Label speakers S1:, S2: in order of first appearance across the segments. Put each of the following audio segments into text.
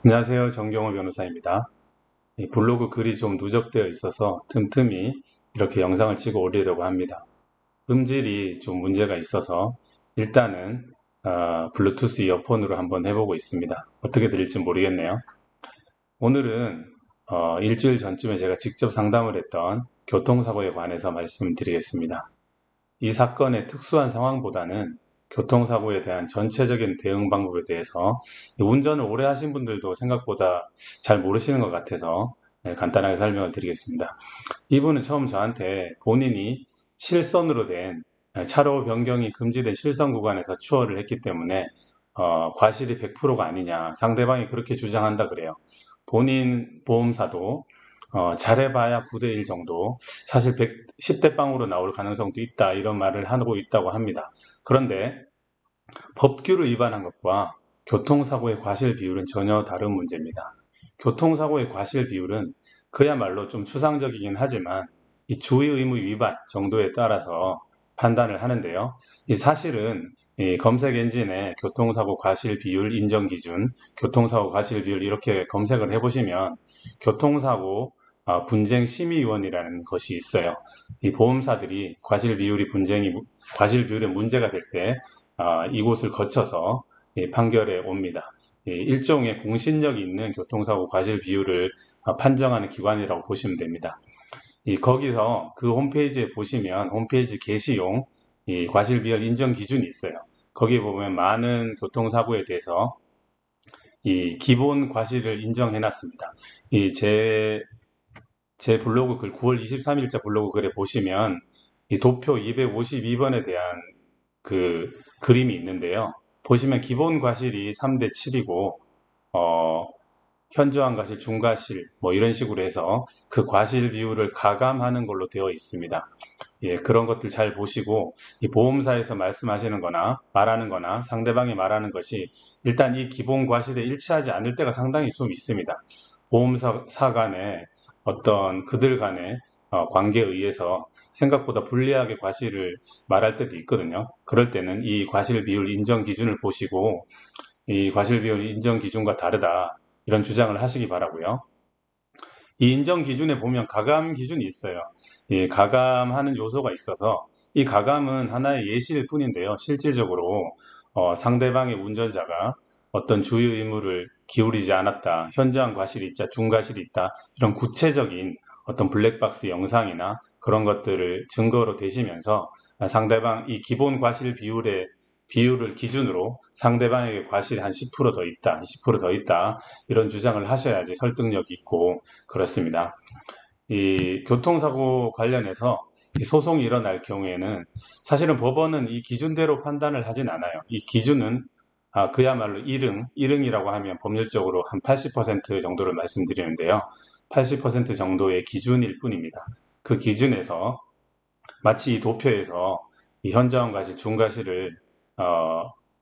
S1: 안녕하세요. 정경호 변호사입니다. 이 블로그 글이 좀 누적되어 있어서 틈틈이 이렇게 영상을 찍어 올리려고 합니다. 음질이 좀 문제가 있어서 일단은 블루투스 이어폰으로 한번 해보고 있습니다. 어떻게 들릴지 모르겠네요. 오늘은 일주일 전쯤에 제가 직접 상담을 했던 교통사고에 관해서 말씀드리겠습니다. 이 사건의 특수한 상황보다는 교통사고에 대한 전체적인 대응 방법에 대해서 운전을 오래 하신 분들도 생각보다 잘 모르시는 것 같아서 간단하게 설명을 드리겠습니다. 이분은 처음 저한테 본인이 실선으로 된 차로 변경이 금지된 실선 구간에서 추월을 했기 때문에 과실이 100%가 아니냐, 상대방이 그렇게 주장한다 그래요. 본인 보험사도 잘해봐야 9대1 정도, 사실 10대 빵으로 나올 가능성도 있다, 이런 말을 하고 있다고 합니다. 그런데 법규를 위반한 것과 교통사고의 과실 비율은 전혀 다른 문제입니다. 교통사고의 과실 비율은 그야말로 좀 추상적이긴 하지만 이 주의 의무 위반 정도에 따라서 판단을 하는데요. 이 사실은 이 검색 엔진에 교통사고 과실 비율 인정 기준, 교통사고 과실 비율 이렇게 검색을 해보시면 교통사고 분쟁 심의위원이라는 것이 있어요. 이 보험사들이 과실 비율에 문제가 될 때 이곳을 거쳐서 판결에 옵니다. 일종의 공신력이 있는 교통사고 과실 비율을 판정하는 기관이라고 보시면 됩니다. 거기서 그 홈페이지에 보시면 홈페이지 게시용 과실 비율 인정 기준이 있어요. 거기에 보면 많은 교통사고에 대해서 이 기본 과실을 인정해 놨습니다. 제 블로그 글 9월 23일자 블로그 글에 보시면 이 도표 252번에 대한 그 그림이 있는데요. 보시면 기본 과실이 3대 7이고 현저한 과실, 중과실 뭐 이런 식으로 해서 그 과실 비율을 가감하는 걸로 되어 있습니다. 그런 것들 잘 보시고 이 보험사에서 말씀하시는 거나 말하는 거나 상대방이 말하는 것이 일단 이 기본 과실에 일치하지 않을 때가 상당히 좀 있습니다. 보험사 간에 어떤 그들 간의 관계에 의해서 생각보다 불리하게 과실을 말할 때도 있거든요. 그럴 때는 이 과실 비율 인정 기준을 보시고 이 과실 비율 인정 기준과 다르다, 이런 주장을 하시기 바라고요. 이 인정 기준에 보면 가감 기준이 있어요. 가감하는 요소가 있어서 이 가감은 하나의 예시일 뿐인데요. 실질적으로 상대방의 운전자가 어떤 주의 의무를 기울이지 않았다, 현저한 과실이 있다, 중과실이 있다, 이런 구체적인 어떤 블랙박스 영상이나 그런 것들을 증거로 대시면서 상대방 이 기본 과실 비율을 기준으로 상대방에게 과실이 한 10%더 있다, 20%더 있다, 이런 주장을 하셔야지 설득력이 있고 그렇습니다. 이 교통사고 관련해서 이 소송이 일어날 경우에는 사실은 법원은 이 기준대로 판단을 하진 않아요. 이 기준은 그야말로 1응이라고 하면 법률적으로 한 80% 정도를 말씀드리는데요. 80% 정도의 기준일 뿐입니다. 그 기준에서 마치 이 도표에서 이 현저한 과실,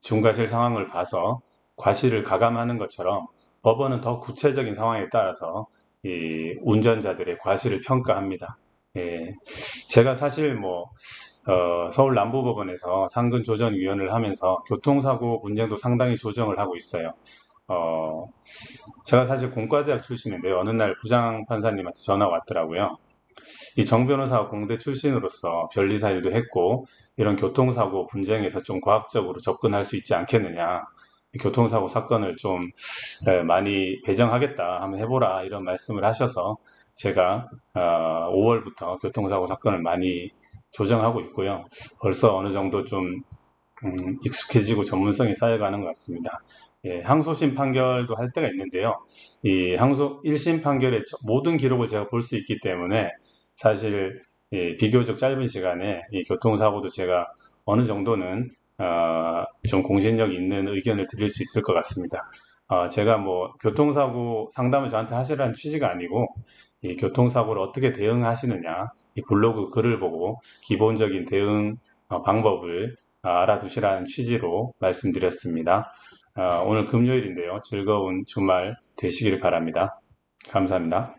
S1: 중과실 상황을 봐서 과실을 가감하는 것처럼 법원은 더 구체적인 상황에 따라서 이 운전자들의 과실을 평가합니다. 제가 사실 서울 남부법원에서 상근조정위원을 하면서 교통사고 분쟁도 상당히 조정을 하고 있어요. 제가 사실 공과대학 출신인데요. 어느 날 부장판사님한테 전화가 왔더라고요. 이 정 변호사가 공대 출신으로서 변리사 일도 했고 이런 교통사고 분쟁에서 좀 과학적으로 접근할 수 있지 않겠느냐. 교통사고 사건을 좀 많이 배정하겠다, 한번 해보라, 이런 말씀을 하셔서 제가 5월부터 교통사고 사건을 많이 조정하고 있고요. 벌써 어느 정도 좀 익숙해지고 전문성이 쌓여가는 것 같습니다. 항소심 판결도 할 때가 있는데요. 이 1심 판결의 모든 기록을 제가 볼 수 있기 때문에 사실 비교적 짧은 시간에 이 교통사고도 제가 어느 정도는 좀 공신력 있는 의견을 드릴 수 있을 것 같습니다. 제가 교통사고 상담을 저한테 하시라는 취지가 아니고 이 교통사고를 어떻게 대응하시느냐, 이 블로그 글을 보고 기본적인 대응 방법을 알아두시라는 취지로 말씀드렸습니다. 오늘 금요일인데요. 즐거운 주말 되시길 바랍니다. 감사합니다.